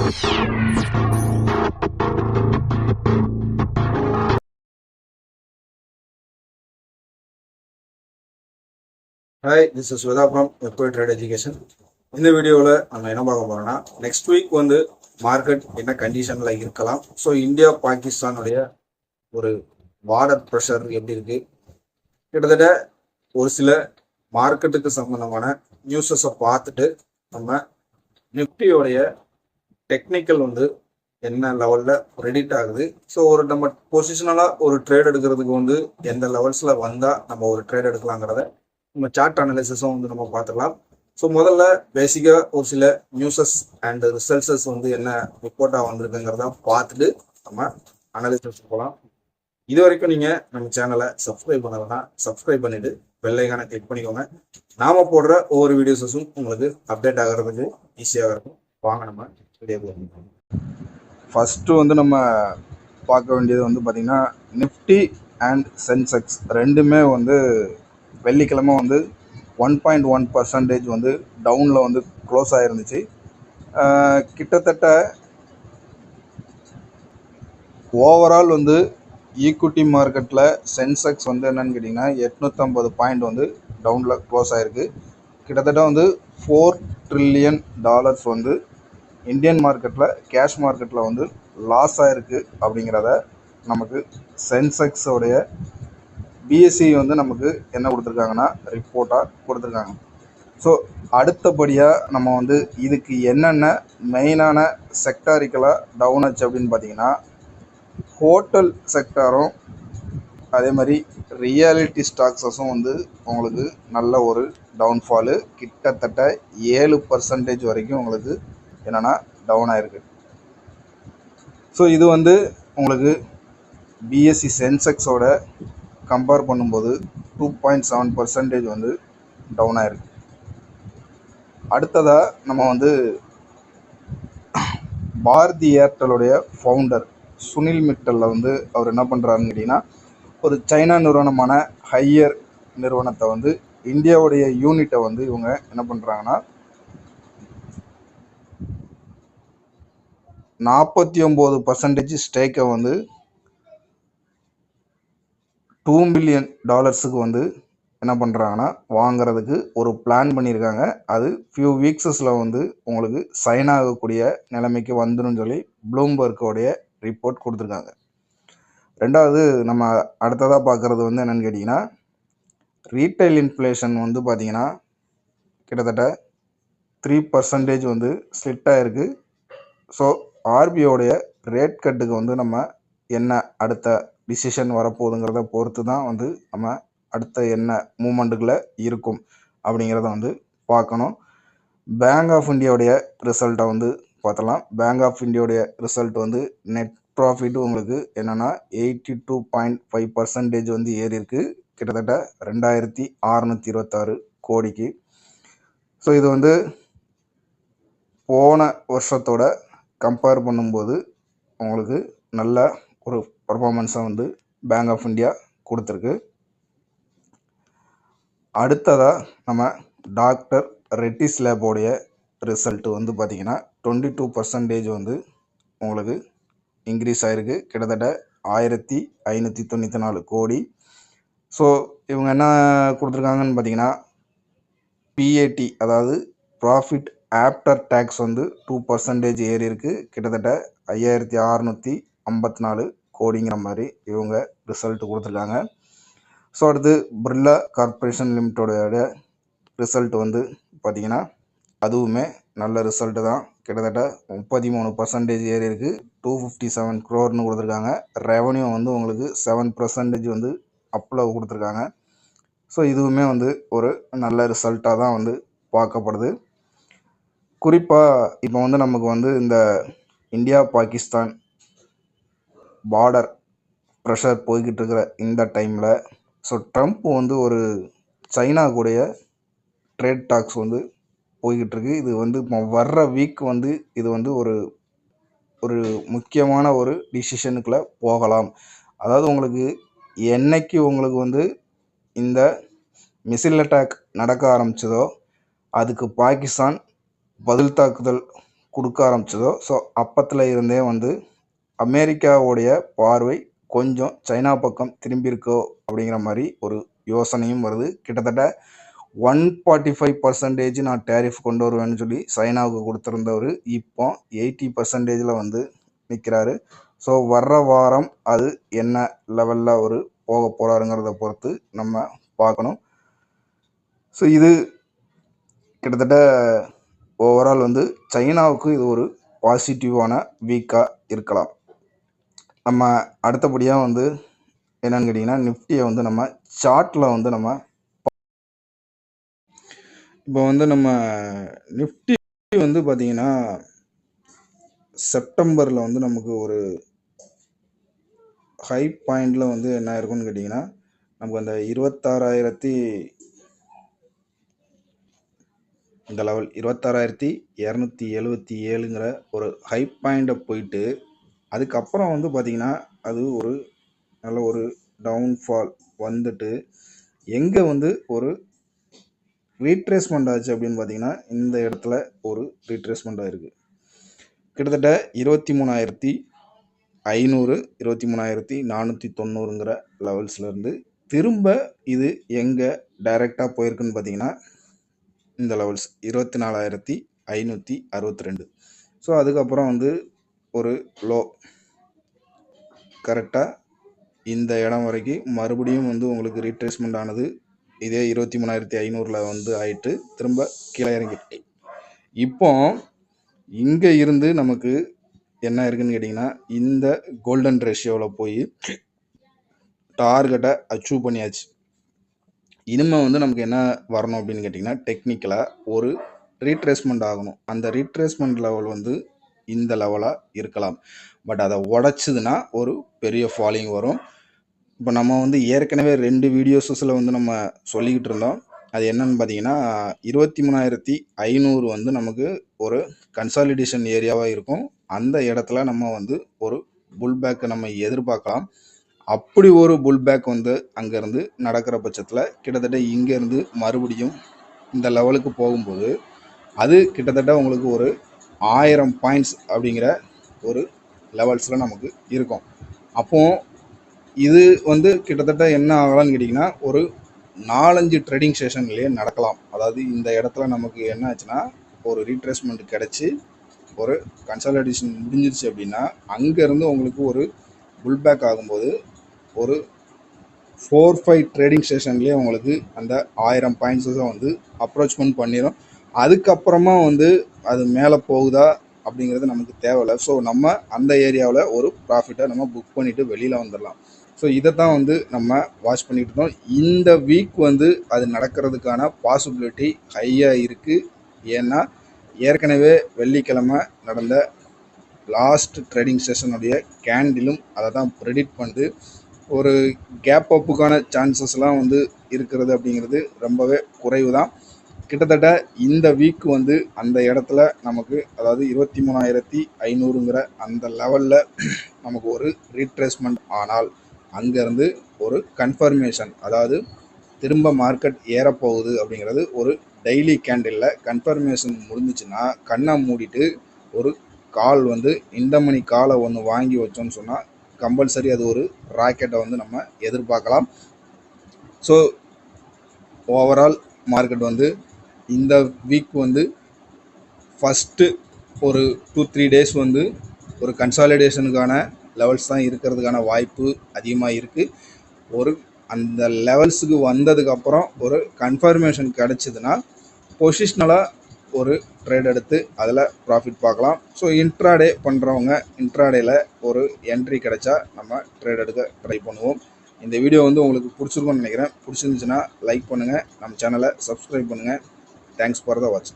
Hi, this is Veda from Equity Trade Education. இந்த வீடியோவில் நம்ம என்ன பார்க்க போறோம்னா நெக்ஸ்ட் வீக் வந்து மார்க்கெட் என்ன கண்டிஷன்ல இருக்கலாம். ஸோ இந்தியா பாகிஸ்தானுடைய ஒரு பார்டர் ப்ரெஷர் எப்படி இருக்கு, கிட்டத்தட்ட ஒரு சில மார்க்கெட்டுக்கு சம்பந்தமான நியூஸஸை பார்த்துட்டு நம்ம நிஃப்டியோடைய டெக்னிக்கல் வந்து என்ன லெவலில் ரெடிட் ஆகுது, ஸோ ஒரு நம்ம பொசிஷனலாக ஒரு ட்ரேட் எடுக்கிறதுக்கு வந்து எந்த லெவல்ஸில் வந்தால் நம்ம ஒரு ட்ரேட் எடுக்கலாங்கிறத நம்ம சார்ட் அனாலிசிஸும் வந்து நம்ம பார்த்துக்கலாம். ஸோ முதல்ல பேசிக்காக ஒரு சில நியூஸஸ் அண்ட் ரிசல்ட்ஸஸ் வந்து என்ன ரிப்போர்ட்டாக வந்திருக்குங்கிறத பார்த்துட்டு நம்ம அனாலிசிஸ் போகலாம். இது வரைக்கும் நீங்கள் நம்ம சேனலை சப்ஸ்கிரைப் பண்ணலைன்னா சப்ஸ்கிரைப் பண்ணிவிட்டு பெல் ஐகானை கிளிக் பண்ணிக்கோங்க. நாம் போடுற ஒவ்வொரு வீடியோஸஸும் உங்களுக்கு அப்டேட் ஆகிறதுக்கு ஈஸியாக இருக்கும். வாங்க நம்ம வீடியோ போகணும். ஃபஸ்ட்டு வந்து நம்ம பார்க்க வேண்டியது வந்து பார்த்திங்கன்னா நிஃப்டி அண்ட் சென்செக்ஸ் ரெண்டுமே வந்து வெள்ளிக்கிழமை வந்து 1.1% வந்து டவுனில் வந்து க்ளோஸ் ஆகிருந்துச்சு. கிட்டத்தட்ட ஓவரால் வந்து ஈக்விட்டி மார்க்கெட்டில் சென்செக்ஸ் வந்து என்னென்னு கேட்டிங்கன்னா 850 பாயிண்ட் வந்து டவுனில் க்ளோஸ் ஆகிருக்கு. கிட்டத்தட்ட வந்து $4 trillion வந்து இந்தியன் மார்க்கெட்டில் கேஷ் மார்க்கெட்டில் வந்து லாஸ் ஆகிருக்கு அப்படிங்கிறத நமக்கு சென்செக்ஸோடைய பிஎஸ்சி வந்து நமக்கு என்ன கொடுத்துருக்காங்கன்னா ரிப்போர்ட்டாக கொடுத்துருக்காங்க. ஸோ அடுத்தபடியாக நம்ம வந்து இதுக்கு என்னென்ன மெயினான செக்டாரிக்கலாக டவுன் ஆச்சு அப்படின்னு பார்த்தீங்கன்னா ஹோட்டல் செக்டாரும் அதே மாதிரி ரியாலிட்டி ஸ்டாக்ஸஸும் வந்து உங்களுக்கு நல்ல ஒரு டவுன்ஃபாலு, கிட்டத்தட்ட 7% வரைக்கும் உங்களுக்கு என்னென்னா டவுன் ஆகிருக்கு. ஸோ இது வந்து உங்களுக்கு பிஎஸ்சி சென்செக்ஸோட கம்பேர் பண்ணும்போது 2.7% வந்து டவுன் ஆகிருக்கு. அடுத்ததாக நம்ம வந்து பாரதி ஏர்டெலுடைய ஃபவுண்டர் சுனில் மிட்டலில் வந்து அவர் என்ன பண்ணுறாருன்னு கேட்டிங்கன்னா ஒரு சைனா நிறுவனமான ஹையர் நிறுவனத்தை வந்து இந்தியாவுடைய யூனிட்டை வந்து இவங்க என்ன பண்ணுறாங்கன்னா 49% ஸ்டேக்கை வந்து $2 மில்லியன் வந்து என்ன பண்ணுறாங்கன்னா வாங்கிறதுக்கு ஒரு பிளான் பண்ணியிருக்காங்க. அது ஃபியூ வீக்ஸஸில் வந்து உங்களுக்கு சைன் ஆகக்கூடிய நிலைமைக்கு வந்துடும் சொல்லி ப்ளூம்பர்க்கோடைய ரிப்போர்ட் கொடுத்துருக்காங்க. ரெண்டாவது நம்ம அடுத்ததாக பார்க்குறது வந்து என்னென்னு கேட்டிங்கன்னா ரீட்டைல் இன்ஃப்ளேஷன் வந்து பார்த்திங்கன்னா கிட்டத்தட்ட 3% வந்து ஸ்லிட் ஆகிருக்கு. ஸோ ஆர்பிஐயோடைய ரேட் கட்டுக்கு வந்து நம்ம என்ன அடுத்த டிசிஷன் வரப்போகுதுங்கிறத பொறுத்து தான் வந்து நம்ம அடுத்த என்ன மூமெண்ட்டுக்குள்ளே இருக்கும் அப்படிங்கிறத வந்து பார்க்கணும். பேங்க் ஆஃப் இந்தியாவுடைய ரிசல்ட்டை வந்து பார்த்தலாம். பேங்க் ஆஃப் இந்தியாவுடைய ரிசல்ட் வந்து நெட் ப்ராஃபிட் உங்களுக்கு என்னென்னா 82.5% வந்து ஏறி இருக்குது, கிட்டத்தட்ட 2626 கோடிக்கு. ஸோ இது வந்து போன வருஷத்தோட கம்பேர் பண்ணும்போது உங்களுக்கு நல்ல ஒரு பர்ஃபார்மன்ஸை வந்து பேங்க் ஆஃப் இந்தியா கொடுத்துருக்கு. அடுத்ததாக நம்ம டாக்டர் ரெட்டிஸ் லேபோடைய ரிசல்ட் வந்து பார்த்திங்கன்னா 22% வந்து உங்களுக்கு இன்க்ரீஸ் ஆகிருக்கு, கிட்டத்தட்ட 1594 கோடி. ஸோ இவங்க என்ன கொடுத்துருக்காங்கன்னு பார்த்தீங்கன்னா பிஏடி அதாவது ப்ராஃபிட் ஆஃப்டர் டேக்ஸ் வந்து 2% ஏறி இருக்குது, கிட்டத்தட்ட 5654 கோடிங்கிற மாதிரி இவங்க ரிசல்ட் கொடுத்துருக்காங்க. ஸோ அடுத்து பிர்லா கார்பரேஷன் லிமிட்டோட ரிசல்ட் வந்து பார்த்திங்கன்னா அதுவுமே நல்ல ரிசல்ட்டு தான், கிட்டத்தட்ட 33% ஏறி இருக்குது, 257 crore கொடுத்துருக்காங்க. ரெவன்யூ வந்து உங்களுக்கு 7% வந்து அப்பில் கொடுத்துருக்காங்க. ஸோ இதுவுமே வந்து ஒரு நல்ல ரிசல்ட்டாக தான் வந்து பார்க்கப்படுது. குறிப்பாக இப்போ வந்து நமக்கு வந்து இந்த இந்தியா பாகிஸ்தான் பார்டர் ப்ரெஷர் போய்கிட்டு இருக்கிற இந்த டைமில் ஸோ ட்ரம்ப் வந்து ஒரு சைனா கூடைய ட்ரேட் டாக்ஸ் வந்து போய்கிட்டு இருக்கு. இது வந்து வர்ற வீக் வந்து இது வந்து ஒரு ஒரு முக்கியமான ஒரு டிசிஷனுக்குள்ளே போகலாம். அதாவது உங்களுக்கு என்னைக்கு உங்களுக்கு வந்து இந்த மிசைல் அட்டாக் நடக்க ஆரம்பிச்சதோ அதுக்கு பாகிஸ்தான் பதில் தாக்குதல் கொடுக்க ஆரம்பிச்சதோ, ஸோ அப்பத்துல இருந்தே வந்து அமெரிக்காவுடைய பார்வை கொஞ்சம் சைனா பக்கம் திரும்பியிருக்கோ அப்படிங்கிற மாதிரி ஒரு யோசனையும் வருது. கிட்டத்தட்ட 145% நான் டேரிஃப் கொண்டு வருவேன்னு சொல்லி சைனாவுக்கு கொடுத்துருந்தவர் இப்போ 80%ல் வந்து நிற்கிறாரு. ஸோ வர்ற வாரம் அது என்ன லெவலில் அவர் போக போகிறாருங்கிறத பொறுத்து நம்ம பார்க்கணும். ஸோ இது கிட்டத்தட்ட ஓவரால் வந்து சைனாவுக்கு இது ஒரு பாசிட்டிவான வீக்காக இருக்கலாம். நம்ம அடுத்தபடியாக வந்து என்னன்னு கேட்டிங்கன்னா, நிஃப்டியை வந்து நம்ம சார்ட்டில் வந்து நம்ம இப்போ வந்து நம்ம நிஃப்டி வந்து பார்த்திங்கன்னா செப்டம்பரில் வந்து நமக்கு ஒரு ஹை பாயிண்டில் வந்து என்ன இருக்குன்னு கேட்டிங்கன்னா, நமக்கு அந்த 26,000 இந்த லெவல் 26,277ங்கிற ஒரு ஹை பாயிண்டை போயிட்டு அதுக்கப்புறம் வந்து பார்த்திங்கன்னா அது ஒரு நல்ல ஒரு டவுன்ஃபால் வந்துட்டு எங்கே வந்து ஒரு ரீட்ரேஸ்மெண்ட் ஆச்சு அப்படின்னு பார்த்தீங்கன்னா இந்த இடத்துல ஒரு ரீட்ரேஸ்மெண்ட் ஆகிருக்கு. கிட்டத்தட்ட 23,500 23,490ங்கிற லெவல்ஸ்லேருந்து திரும்ப இது எங்கே டைரெக்டாக போயிருக்குன்னு பார்த்தீங்கன்னா இந்த லெவல்ஸ் 24,562. ஸோ அதுக்கப்புறம் வந்து ஒரு லோ கரெக்டாக இந்த இடம் வரைக்கும் மறுபடியும் வந்து உங்களுக்கு ரீட்ரேஸ்மெண்ட் ஆனது இதே 23,500ல் வந்து ஆயிட்டு திரும்ப கீழே இறங்கி இப்போ இங்கே இருந்து நமக்கு என்ன இருக்குன்னு கேட்டிங்கன்னா இந்த கோல்டன் ரேஷியோவில் போய் டார்கெட்டை அச்சீவ் பண்ணியாச்சு. இனிமேல் வந்து நமக்கு என்ன வரணும் அப்படின்னு கேட்டிங்கன்னா டெக்னிக்கலாக ஒரு ரீட்ரேஸ்மெண்ட் ஆகணும். அந்த ரீட்ரேஸ்மெண்ட் லெவல் வந்து இந்த லெவலாக இருக்கலாம். பட் அதை உடச்சிதுன்னா ஒரு பெரிய ஃபாலிங் வரும். இப்போ நம்ம வந்து ஏற்கனவே 2 வீடியோஸில் வந்து நம்ம சொல்லிக்கிட்டு இருந்தோம். அது என்னன்னு பார்த்தீங்கன்னா 23,500 வந்து நமக்கு ஒரு கன்சாலிடேஷன் ஏரியாவாக இருக்கும். அந்த இடத்துல நம்ம வந்து ஒரு புல் பேக்கை நம்ம எதிர்பார்க்கலாம். அப்படி ஒரு புல் பேக் வந்து அங்கேருந்து நடக்கிற பட்சத்தில் கிட்டத்தட்ட இங்கேருந்து மறுபடியும் இந்த லெவலுக்கு போகும்போது அது கிட்டத்தட்ட உங்களுக்கு ஒரு 1000 பாயிண்ட்ஸ் அப்படிங்கிற ஒரு லெவல்ஸில் நமக்கு இருக்கும். அப்போது இது வந்து கிட்டத்தட்ட என்ன ஆகலாம்னு கேட்டிங்கன்னா ஒரு 4-5 ட்ரேடிங் செஷன்லேயே நடக்கலாம். அதாவது இந்த இடத்துல நமக்கு என்ன ஆச்சுன்னா ஒரு ரீட்ரேஸ்மெண்ட் கிடச்சி ஒரு கன்சாலிடேஷன் முடிஞ்சிருச்சு அப்படின்னா அங்கேருந்து உங்களுக்கு ஒரு புல் பேக் ஆகும்போது ஒரு 4-5 ட்ரேடிங் செஷன்லேயே உங்களுக்கு அந்த 1000 பாயிண்ட்ஸை வந்து அப்ரோச்மெண்ட் பண்ணிடும். அதுக்கப்புறமா வந்து அது மேலே போகுதா அப்படிங்கிறது நமக்கு தேவையில்லை. ஸோ நம்ம அந்த ஏரியாவில் ஒரு ப்ராஃபிட்டை நம்ம புக் பண்ணிவிட்டு வெளியில் வந்துடலாம். ஸோ இதை தான் வந்து நம்ம வாட்ச் பண்ணிகிட்டு இருந்தோம். இந்த வீக் வந்து அது நடக்கிறதுக்கான பாசிபிலிட்டி ஹையாக இருக்குது. ஏன்னா ஏற்கனவே வெள்ளிக்கிழமை நடந்த லாஸ்ட் ட்ரேடிங் செஷனுடைய கேண்டிலும் அதை தான் ப்ரெடிக்ட் பண்ணுது. ஒரு கேப் அப்புக்கான சான்சஸ்லாம் வந்து இருக்கிறது அப்படிங்கிறது ரொம்பவே குறைவு தான். கிட்டத்தட்ட இந்த வீக் வந்து அந்த இடத்துல நமக்கு அதாவது 23,500ங்கிற அந்த லெவலில் நமக்கு ஒரு ரீட்ரேஸ்மெண்ட் ஆனால் அங்கேருந்து ஒரு கன்ஃபர்மேஷன், அதாவது திரும்ப மார்க்கெட் ஏறப்போகுது அப்படிங்கிறது ஒரு டெய்லி கேண்டிலில் கன்ஃபர்மேஷன் முடிஞ்சிச்சுன்னா கண்ணை மூடிட்டு ஒரு கால் வந்து இந்த மணி காலை ஒன்று வாங்கி வச்சோன்னு சொன்னால் கம்பல்சரி அது ஒரு ராக்கெட்டை வந்து நம்ம எதிர்பார்க்கலாம். ஸோ ஓவரால் மார்க்கெட் வந்து இந்த வீக் வந்து ஃபஸ்ட்டு ஒரு 2-3 டேஸ் வந்து ஒரு கன்சாலிடேஷனுக்கான லெவல்ஸ் தான் இருக்கிறதுக்கான வாய்ப்பு அதிகமாக இருக்குது. ஒரு அந்த லெவல்ஸுக்கு வந்ததுக்கப்புறம் ஒரு கன்ஃபர்மேஷன் கிடச்சிதுன்னா பொசிஷ்னலாக ஒரு ட்ரேட் எடுத்து அதில் ப்ராஃபிட் பார்க்கலாம். ஸோ இன்ட்ராடே பண்ணுறவங்க இன்ட்ராடேயில் ஒரு என்ட்ரி கிடைச்சா நம்ம ட்ரேட் எடுக்க ட்ரை பண்ணுவோம். இந்த வீடியோ வந்து உங்களுக்கு பிடிச்சிருக்கும்னு நினைக்கிறேன். பிடிச்சிருந்துச்சுன்னா லைக் பண்ணுங்கள், நம்ம சேனலை சப்ஸ்கிரைப் பண்ணுங்கள். Thanks for the watch.